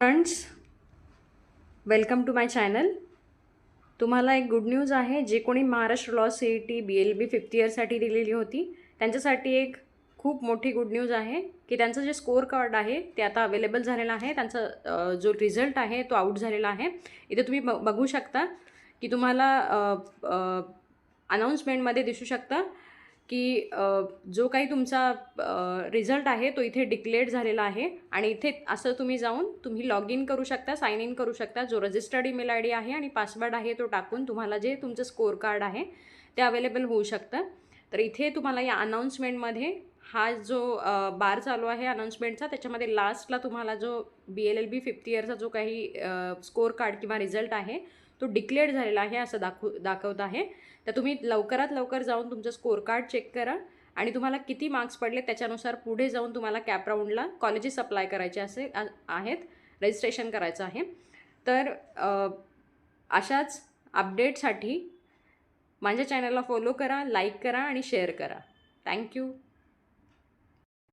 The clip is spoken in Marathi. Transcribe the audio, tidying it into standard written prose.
Friends, welcome to my channel. तुम्हाला एक गुड न्यूज आहे. जे कोणी Maharashtra law CET BLB 5th इयरसाठी दिलेली होती त्यांच्यासाठी एक खूप मोठी गुड न्यूज आहे की त्यांचं जे स्कोअर कार्ड आहे ते आता अवेलेबल झालेलं आहे. त्यांचा जो रिझल्ट आहे तो आउट झालेला आहे. इथे तुम्ही बघू शकता की तुम्हाला अनाउन्समेंटमध्ये दिसू शकता की जो काही तुमचा रिझल्ट आहे तो इथे डिक्लेअर झालेला आहे. आणि इथे असं तुम्ही जाऊन तुम्ही लॉग इन करू शकता, साइन इन करू शकता. जो रजिस्टर्ड ईमेल ID आहे आणि पासवर्ड आहे तो टाकून तुम्हाला जे तुमचं स्कोअर कार्ड आहे ते अवेलेबल होऊ शकतं. तर इथे तुम्हाला या अनाउन्समेंटमध्ये हा जो बार चालू आहे अनाउन्समेंटचा, त्याच्यामध्ये लास्टला तुम्हाला जो BLLB 5th इयरचा जो काही स्कोअर कार्ड किंवा रिझल्ट आहे तो डिक्लेअर झालेला आहे असं दाखवत आहे. तर तुम्ही लवकरात लवकर जाऊन तुमचं स्कोअर कार्ड चेक करा आणि तुम्हाला किती मार्क्स पडले त्याच्यानुसार पुढे जाऊन तुम्हाला कॅप राऊंडला कॉलेजेस अप्लाय करायचे आहेत, रजिस्ट्रेशन करायचं आहे. तर अशाच अपडेटसाठी माझ्या चॅनलला फॉलो करा, लाईक करा आणि शेअर करा. थँक्यू.